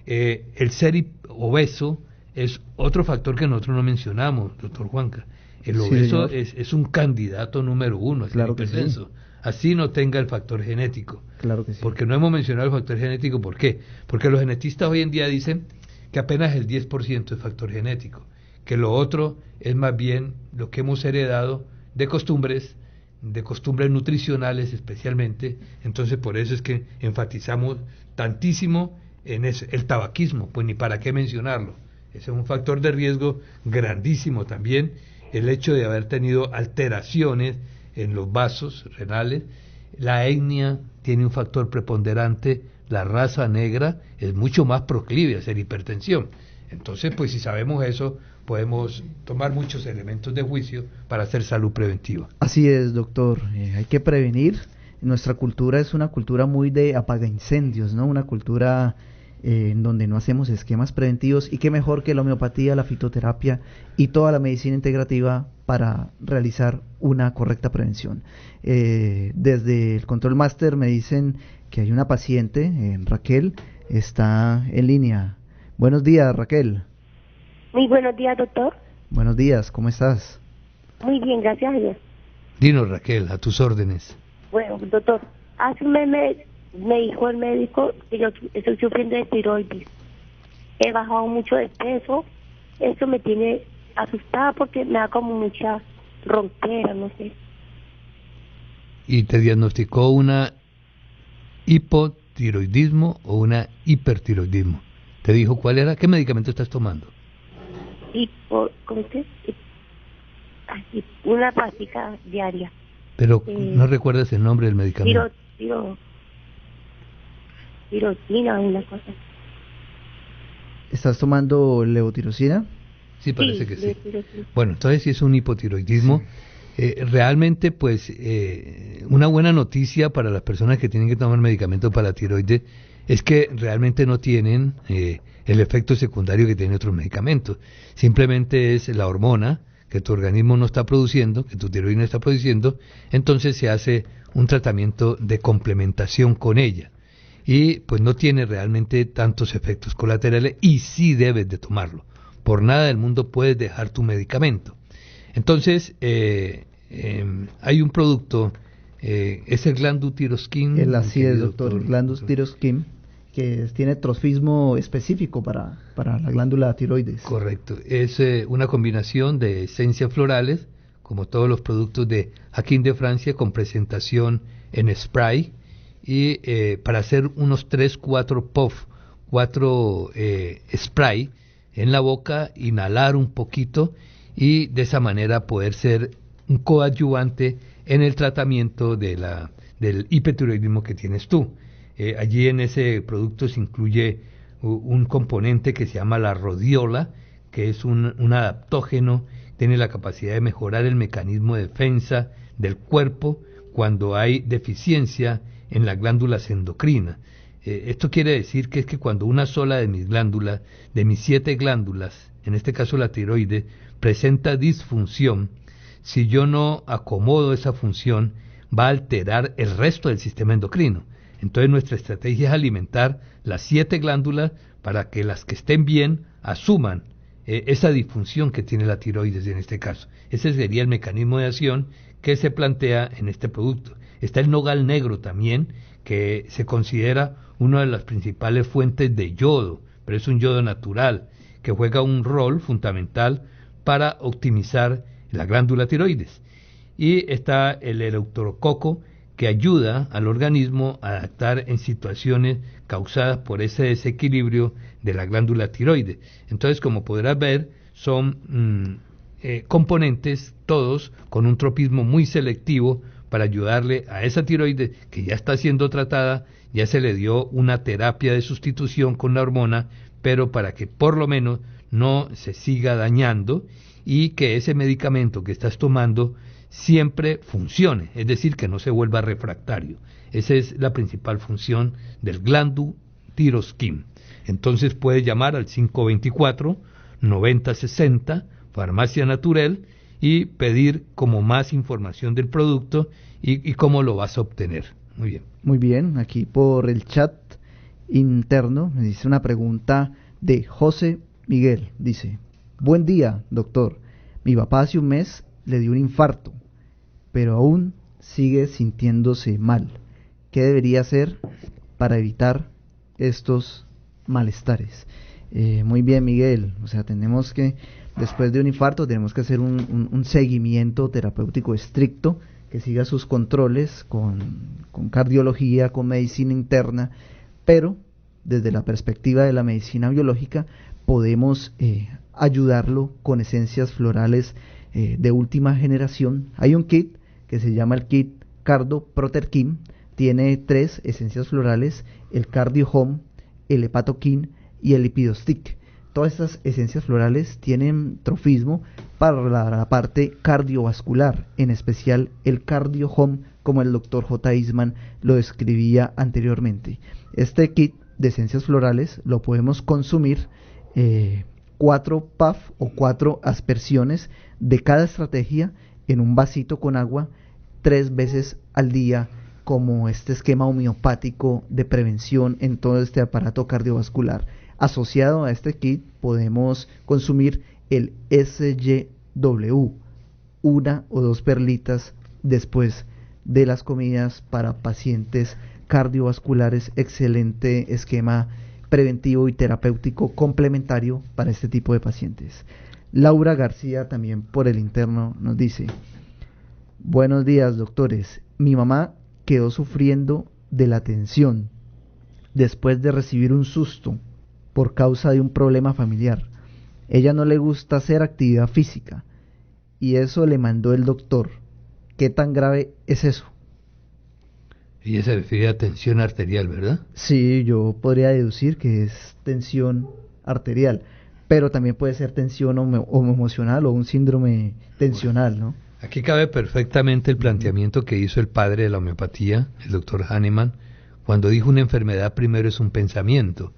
El ser obeso es otro factor que nosotros no mencionamos, doctor Juanca. El obeso es un candidato número 1 al hipertenso. Sí. Así no tenga el factor genético. Claro que sí. Porque no hemos mencionado el factor genético. ¿Por qué? Porque los genetistas hoy en día dicen que apenas el 10% es factor genético, que lo otro es más bien lo que hemos heredado de costumbres nutricionales especialmente. Entonces por eso es que enfatizamos tantísimo en el tabaquismo, pues ni para qué mencionarlo. Ese es un factor de riesgo grandísimo también, el hecho de haber tenido alteraciones en los vasos renales. La etnia tiene un factor preponderante, la raza negra es mucho más proclive a hacer hipertensión. Entonces, pues si sabemos eso, podemos tomar muchos elementos de juicio para hacer salud preventiva. Así es, doctor. Hay que prevenir. Nuestra cultura es una cultura muy de apagaincendios, ¿no? Una cultura en donde no hacemos esquemas preventivos, y qué mejor que la homeopatía, la fitoterapia y toda la medicina integrativa para realizar una correcta prevención. Desde el Control Master me dicen que hay una paciente, Raquel, está en línea. Buenos días, Raquel. Muy buenos días, doctor. Buenos días, ¿cómo estás? Muy bien, gracias a Dios. Dinos, Raquel, a tus órdenes. Bueno, doctor, hace un mes me dijo el médico que yo estoy sufriendo de tiroides. He bajado mucho de peso. Eso me tiene asustada porque me da como mucha ronquera, no sé. ¿Y te diagnosticó una hipotiroidismo o una hipertiroidismo? ¿Te dijo cuál era? ¿Qué medicamento estás tomando? ¿Cómo es? Una pastilla diaria. Pero no recuerdas el nombre del medicamento. Tiroxina, una cosa. ¿Estás tomando levotirosina? Sí, parece que sí. Bueno, entonces si es un hipotiroidismo, realmente pues una buena noticia para las personas que tienen que tomar medicamentos para la tiroides es que realmente no tienen el efecto secundario que tienen otros medicamentos. Simplemente es la hormona que tu organismo no está produciendo, que tu tiroides no está produciendo, entonces se hace un tratamiento de complementación con ella. Y pues no tiene realmente tantos efectos colaterales, y sí debes de tomarlo. Por nada del mundo puedes dejar tu medicamento. Entonces, hay un producto, es el Glandutiroxim. Así es, doctor, Glandutiroxim, que tiene trofismo específico para la glándula tiroides. Correcto, es una combinación de esencias florales, como todos los productos de Hakim de Francia, con presentación en spray, y para hacer unos 3-4 puff, 4 spray en la boca, inhalar un poquito y de esa manera poder ser un coadyuvante en el tratamiento del hipertiroidismo que tienes tú. Allí en ese producto se incluye un componente que se llama la rodiola, que es un adaptógeno, tiene la capacidad de mejorar el mecanismo de defensa del cuerpo cuando hay deficiencia en las glándulas endocrinas. Esto quiere decir que es que cuando una sola de mis glándulas, de mis 7 glándulas, en este caso la tiroides, presenta disfunción, si yo no acomodo esa función, va a alterar el resto del sistema endocrino. Entonces nuestra estrategia es alimentar las 7 glándulas para que las que estén bien asuman esa disfunción que tiene la tiroides en este caso. Ese sería el mecanismo de acción que se plantea en este producto. Está el nogal negro también, que se considera una de las principales fuentes de yodo, pero es un yodo natural, que juega un rol fundamental para optimizar la glándula tiroides. Y está el eleuterococo, que ayuda al organismo a adaptar en situaciones causadas por ese desequilibrio de la glándula tiroides. Entonces, como podrás ver, son componentes todos con un tropismo muy selectivo para ayudarle a esa tiroides que ya está siendo tratada, ya se le dio una terapia de sustitución con la hormona, pero para que por lo menos no se siga dañando y que ese medicamento que estás tomando siempre funcione, es decir, que no se vuelva refractario. Esa es la principal función del Glandutiroxim. Entonces puedes llamar al 524-9060, Farmacia Natural, y pedir como más información del producto y cómo lo vas a obtener. Muy bien. Muy bien, aquí por el chat interno me dice una pregunta de José Miguel dice: buen día, doctor. Mi papá hace un mes le dio un infarto, pero aún sigue sintiéndose mal. ¿Qué debería hacer para evitar estos malestares? Muy bien, Miguel. O sea, tenemos que, después de un infarto, tenemos que hacer un seguimiento terapéutico estricto, que siga sus controles con cardiología, con medicina interna, pero desde la perspectiva de la medicina biológica podemos ayudarlo con esencias florales de última generación. Hay un kit que se llama el kit Cardo Proterkin, tiene 3 esencias florales: el Cardio Home, el Hepatokin y el Lipidostick. Todas estas esencias florales tienen trofismo para la parte cardiovascular, en especial el Cardio Home, como el Dr. J. Eastman lo describía anteriormente. Este kit de esencias florales lo podemos consumir 4 puff o 4 aspersiones de cada estrategia en un vasito con agua 3 veces al día, como este esquema homeopático de prevención en todo este aparato cardiovascular. Asociado a este kit podemos consumir el SGW, 1 o 2 perlitas después de las comidas para pacientes cardiovasculares. Excelente esquema preventivo y terapéutico complementario para este tipo de pacientes. Laura García, también por el interno, nos dice: buenos días, doctores. Mi mamá quedó sufriendo de la tensión después de recibir un susto por causa de un problema familiar. Ella no le gusta hacer actividad física y eso le mandó el doctor. ¿Qué tan grave es eso? Ella se refiere a tensión arterial, ¿verdad? Sí, yo podría deducir que es tensión arterial, pero también puede ser tensión emocional o un síndrome tensional, ¿no? Aquí cabe perfectamente el planteamiento que hizo el padre de la homeopatía, el doctor Hahnemann, cuando dijo: una enfermedad primero es un pensamiento.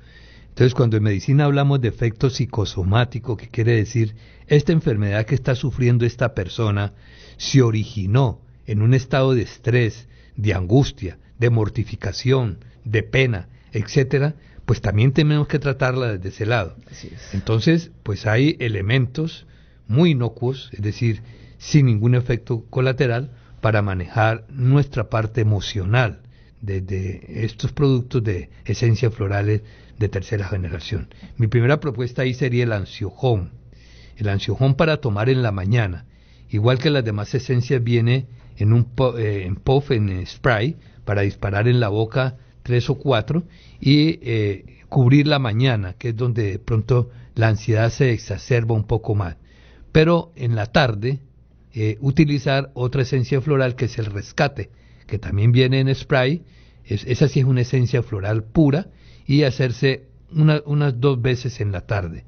Entonces, cuando en medicina hablamos de efecto psicosomático, que quiere decir, esta enfermedad que está sufriendo esta persona se originó en un estado de estrés, de angustia, de mortificación, de pena, etcétera, pues también tenemos que tratarla desde ese lado. Así es. Entonces, pues hay elementos muy inocuos, es decir, sin ningún efecto colateral, para manejar nuestra parte emocional de estos productos de esencias florales de tercera generación. Mi primera propuesta ahí sería el ansiojón. El ansiojón para tomar en la mañana. Igual que las demás esencias, viene en un puff, en spray, para disparar en la boca 3 o 4 y cubrir la mañana, que es donde de pronto la ansiedad se exacerba un poco más. Pero en la tarde, utilizar otra esencia floral, que es el rescate, que también viene en spray. Esa sí es una esencia floral pura, y hacerse unas 2 veces en la tarde.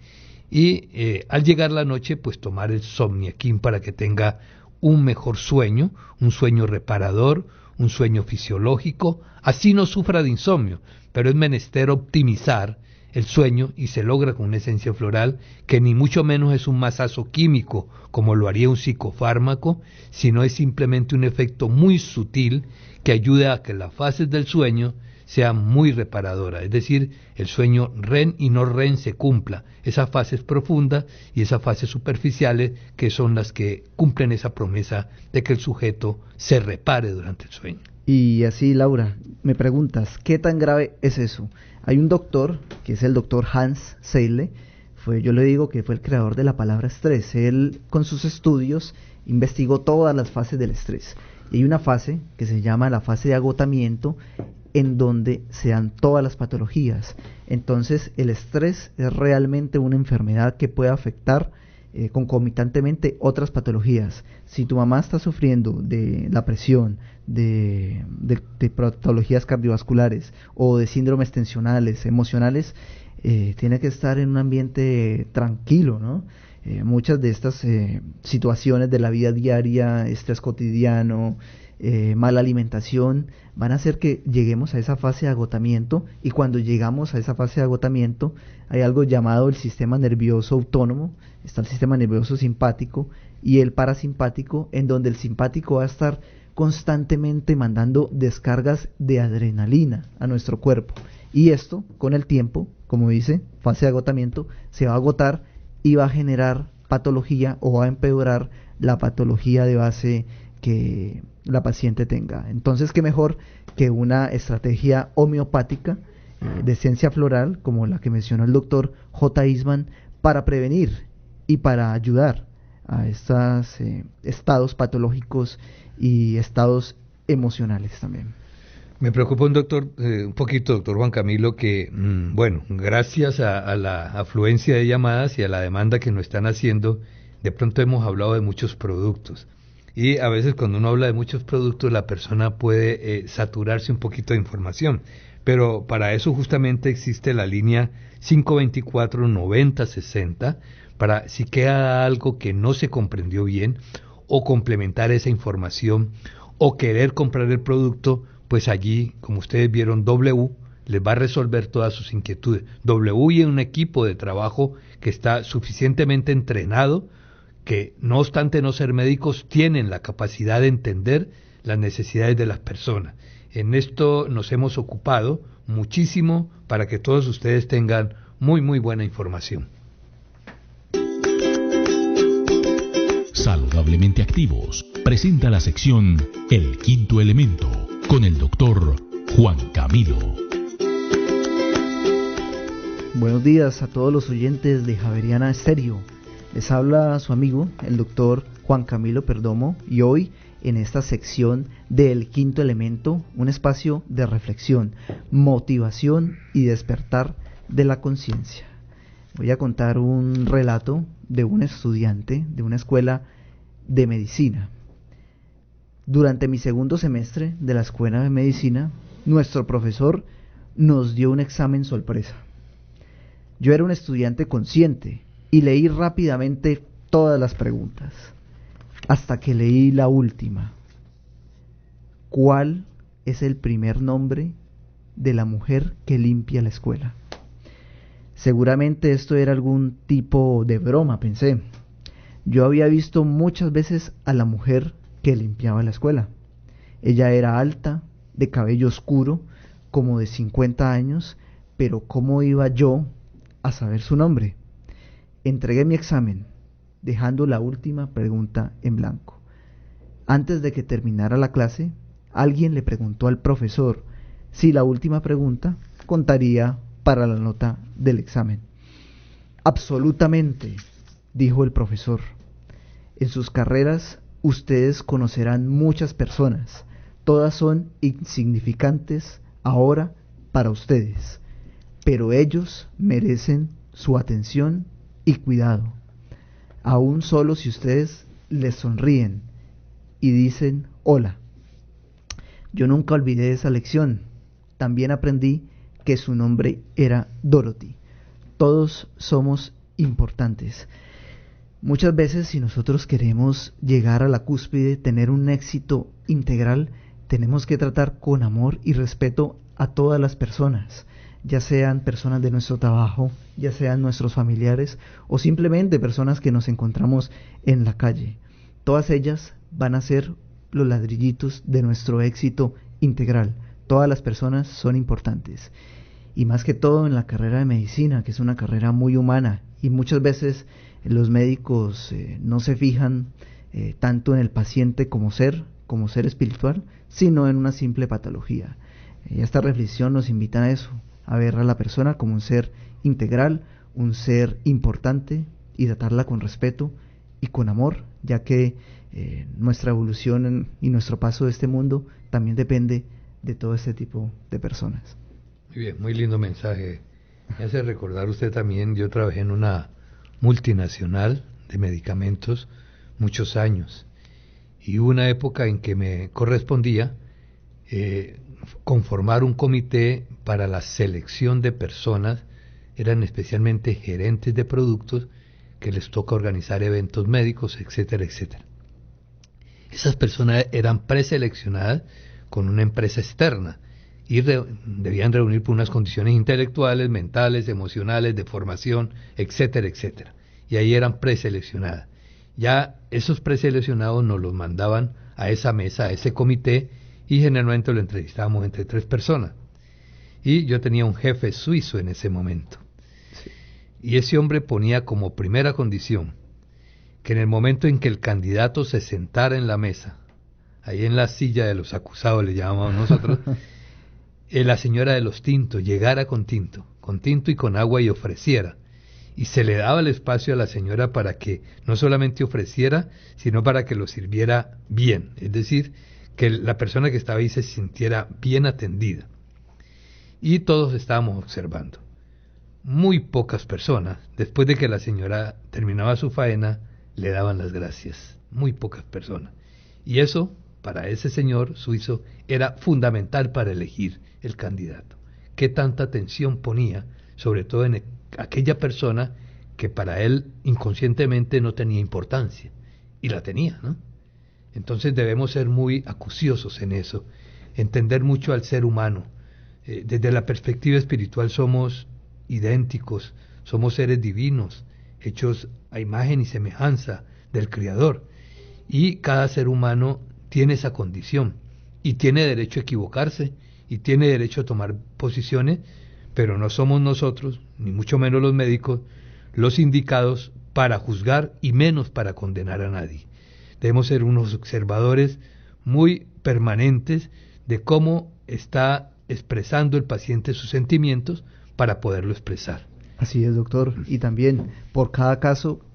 Y al llegar la noche, pues tomar el Somniaquin para que tenga un mejor sueño, un sueño reparador, un sueño fisiológico. Así no sufra de insomnio, pero es menester optimizar el sueño, y se logra con una esencia floral que ni mucho menos es un masazo químico como lo haría un psicofármaco, sino es simplemente un efecto muy sutil que ayuda a que las fases del sueño sean muy reparadoras, es decir, el sueño REM y no REM se cumpla, esas fases profundas y esas fases superficiales, que son las que cumplen esa promesa de que el sujeto se repare durante el sueño. Y así, Laura, me preguntas, ¿qué tan grave es eso? Hay un doctor, que es el doctor Hans Seyle, yo le digo que fue el creador de la palabra estrés. Él, con sus estudios, investigó todas las fases del estrés. Y hay una fase que se llama la fase de agotamiento, en donde se dan todas las patologías. Entonces, el estrés es realmente una enfermedad que puede afectar concomitantemente otras patologías. Si tu mamá está sufriendo de la presión, de patologías cardiovasculares o de síndromes tensionales, emocionales, tiene que estar en un ambiente tranquilo, ¿no? Muchas de estas situaciones de la vida diaria, estrés cotidiano, mala alimentación, van a hacer que lleguemos a esa fase de agotamiento, y cuando llegamos a esa fase de agotamiento hay algo llamado el sistema nervioso autónomo. Está el sistema nervioso simpático y el parasimpático, en donde el simpático va a estar constantemente mandando descargas de adrenalina a nuestro cuerpo, Y esto, con el tiempo, como dice, fase de agotamiento, se va a agotar y va a generar patología o va a empeorar la patología de base que la paciente tenga. Entonces, qué mejor que una estrategia homeopática de esencia floral, como la que mencionó el doctor J. Eastman, para prevenir y para ayudar a estos estados patológicos y estados emocionales también. Me preocupa un poquito, doctor Juan Camilo, que, bueno, gracias a la afluencia de llamadas y a la demanda que nos están haciendo, de pronto hemos hablado de muchos productos. Y a veces cuando uno habla de muchos productos, la persona puede saturarse un poquito de información. Pero para eso justamente existe la línea 524-9060, para si queda algo que no se comprendió bien, o complementar esa información, o querer comprar el producto, pues allí, como ustedes vieron, W les va a resolver todas sus inquietudes. W y un equipo de trabajo que está suficientemente entrenado, que no obstante no ser médicos, tienen la capacidad de entender las necesidades de las personas. En esto nos hemos ocupado muchísimo para que todos ustedes tengan muy buena información. Saludablemente Activos presenta la sección El Quinto Elemento con el doctor Juan Camilo. Buenos días a todos los oyentes de Javeriana Estéreo. Les habla su amigo, el doctor Juan Camilo Perdomo, y hoy en esta sección del Quinto Elemento, un espacio de reflexión, motivación y despertar de la conciencia. Voy a contar un relato de un estudiante de una escuela de medicina. Durante mi segundo semestre de la escuela de medicina, nuestro profesor nos dio un examen sorpresa. Yo era un estudiante consciente y leí rápidamente todas las preguntas, hasta que leí la última. ¿Cuál es el primer nombre de la mujer que limpia la escuela? Seguramente esto era algún tipo de broma, pensé. Yo había visto muchas veces a la mujer que limpiaba la escuela. Ella era alta, de cabello oscuro, como de 50 años, pero ¿cómo iba yo a saber su nombre? Entregué mi examen, dejando la última pregunta en blanco. Antes de que terminara la clase, alguien le preguntó al profesor si la última pregunta contaría para la nota del examen. Absolutamente, dijo el profesor. En sus carreras ustedes conocerán muchas personas, todas son insignificantes ahora para ustedes, pero ellos merecen su atención y cuidado, aún solo si ustedes les sonríen y dicen hola. Yo nunca olvidé esa lección. También aprendí que su nombre era Dorothy. Todos somos importantes. Muchas veces, si nosotros queremos llegar a la cúspide, tener un éxito integral, tenemos que tratar con amor y respeto a todas las personas, ya sean personas de nuestro trabajo, ya sean nuestros familiares o simplemente personas que nos encontramos en la calle. Todas ellas van a ser los ladrillitos de nuestro éxito integral. Todas las personas son importantes. Y más que todo en la carrera de medicina, que es una carrera muy humana, y muchas veces los médicos no se fijan tanto en el paciente como ser espiritual, sino en una simple patología. Esta reflexión nos invita a eso, a ver a la persona como un ser integral, un ser importante, y tratarla con respeto y con amor, ya que nuestra evolución y nuestro paso de este mundo también depende de todo este tipo de personas. Muy bien, muy lindo mensaje. Me hace recordar usted también, yo trabajé en una multinacional de medicamentos muchos años, y hubo una época en que me correspondía conformar un comité para la selección de personas, eran especialmente gerentes de productos, que les toca organizar eventos médicos, etcétera, etcétera. Esas personas eran preseleccionadas con una empresa externa y debían reunir por unas condiciones intelectuales, mentales, emocionales, de formación, etcétera, etcétera. Y ahí eran preseleccionadas. Ya esos preseleccionados nos los mandaban a esa mesa, a ese comité, y generalmente lo entrevistábamos entre 3 personas. Y yo tenía un jefe suizo en ese momento. Sí. Y ese hombre ponía como primera condición que en el momento en que el candidato se sentara en la mesa, ahí en la silla de los acusados le llamamos nosotros, la señora de los tintos llegara con tinto y con agua y ofreciera. Y se le daba el espacio a la señora para que no solamente ofreciera, sino para que lo sirviera bien. Es decir, que la persona que estaba ahí se sintiera bien atendida. Y todos estábamos observando. Muy pocas personas, después de que la señora terminaba su faena, le daban las gracias. Muy pocas personas. Y eso, para ese señor suizo, era fundamental para elegir el candidato. Qué tanta atención ponía, sobre todo en aquella persona que para él inconscientemente no tenía importancia, y la tenía, ¿no? Entonces debemos ser muy acuciosos en eso, entender mucho al ser humano. Desde la perspectiva espiritual somos idénticos, somos seres divinos, hechos a imagen y semejanza del Creador, y cada ser humano tiene esa condición, y tiene derecho a equivocarse, y tiene derecho a tomar posiciones, pero no somos nosotros, ni mucho menos los médicos, los indicados para juzgar y menos para condenar a nadie. Debemos ser unos observadores muy permanentes de cómo está expresando el paciente sus sentimientos para poderlo expresar. Así es, doctor. Y también por cada caso,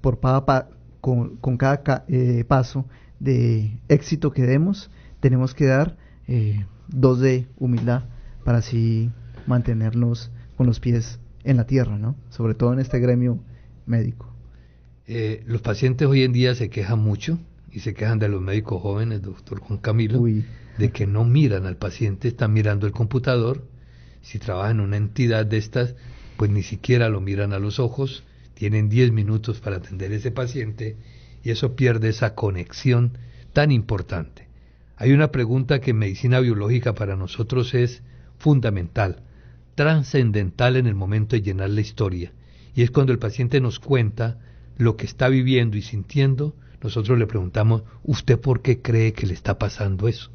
con cada paso de éxito que demos, tenemos que dar dos de humildad para así mantenernos con los pies en la tierra, ¿no? Sobre todo en este gremio médico. Los pacientes hoy en día se quejan mucho y se quejan de los médicos jóvenes, doctor Juan Camilo, de que no miran al paciente, están mirando el computador. Si trabajan en una entidad de estas, pues ni siquiera lo miran a los ojos, tienen 10 minutos para atender a ese paciente y eso pierde esa conexión tan importante. Hay una pregunta que en medicina biológica para nosotros es fundamental, trascendental en el momento de llenar la historia, y es cuando el paciente nos cuenta lo que está viviendo y sintiendo, nosotros le preguntamos, ¿usted por qué cree que le está pasando eso?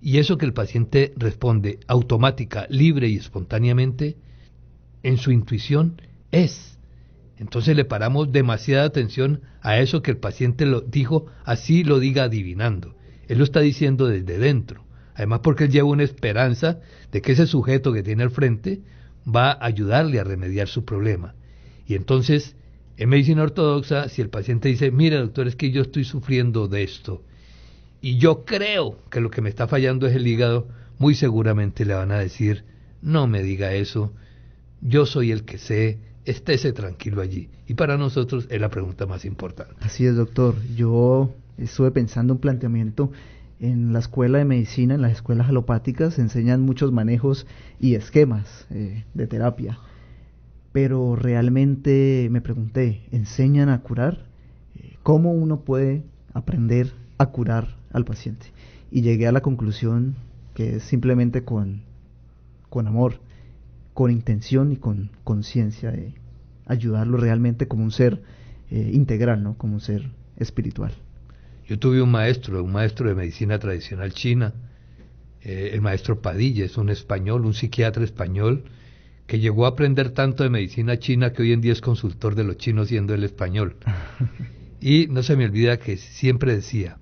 Y eso que el paciente responde automática, libre y espontáneamente, en su intuición es. Entonces le paramos demasiada atención a eso que el paciente lo dijo, así lo diga adivinando. Él lo está diciendo desde dentro. Además porque él lleva una esperanza de que ese sujeto que tiene al frente va a ayudarle a remediar su problema. Y entonces, en medicina ortodoxa, si el paciente dice, mira doctor, es que yo estoy sufriendo de esto, y yo creo que lo que me está fallando es el hígado, muy seguramente le van a decir, no me diga eso, yo soy el que sé, estése tranquilo allí. Y para nosotros es la pregunta más importante. Así es, doctor. Yo estuve pensando un planteamiento. En la escuela de medicina, en las escuelas alopáticas, se enseñan muchos manejos y esquemas de terapia. Pero realmente me pregunté, ¿enseñan a curar? ¿Cómo uno puede aprender a curar al paciente? Y llegué a la conclusión que es simplemente con amor, con intención y con conciencia de ayudarlo realmente como un ser integral, ¿no? Como un ser espiritual. Yo tuve un maestro de medicina tradicional china, el maestro Padilla, es un español, un psiquiatra español, que llegó a aprender tanto de medicina china que hoy en día es consultor de los chinos siendo el español. Y no se me olvida que siempre decía,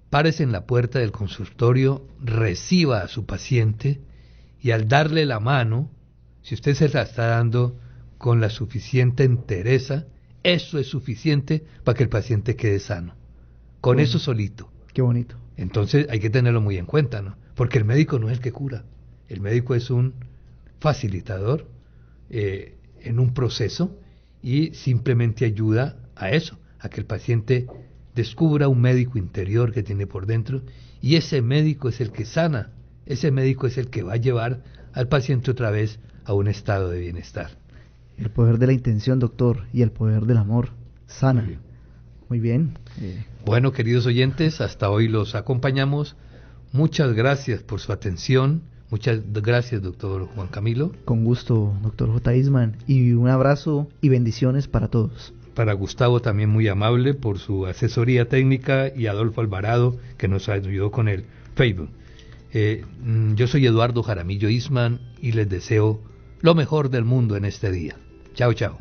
párese en la puerta del consultorio, reciba a su paciente y al darle la mano, si usted se la está dando con la suficiente entereza, eso es suficiente para que el paciente quede sano. Con eso solito. Qué bonito. Entonces hay que tenerlo muy en cuenta, ¿no? Porque el médico no es el que cura. El médico es un facilitador en un proceso y simplemente ayuda a eso, a que el paciente descubra un médico interior que tiene por dentro y ese médico es el que sana, ese médico es el que va a llevar al paciente otra vez a un estado de bienestar. El poder de la intención, doctor, y el poder del amor sana. Muy bien. Bueno, queridos oyentes, hasta hoy los acompañamos. Muchas gracias por su atención. Muchas gracias, doctor Juan Camilo. Con gusto, doctor J. Eastman. Y un abrazo y bendiciones para todos. Para Gustavo, también muy amable por su asesoría técnica, y Adolfo Alvarado, que nos ayudó con el Facebook. Yo soy Eduardo Jaramillo Isman y les deseo lo mejor del mundo en este día. Chao, chao.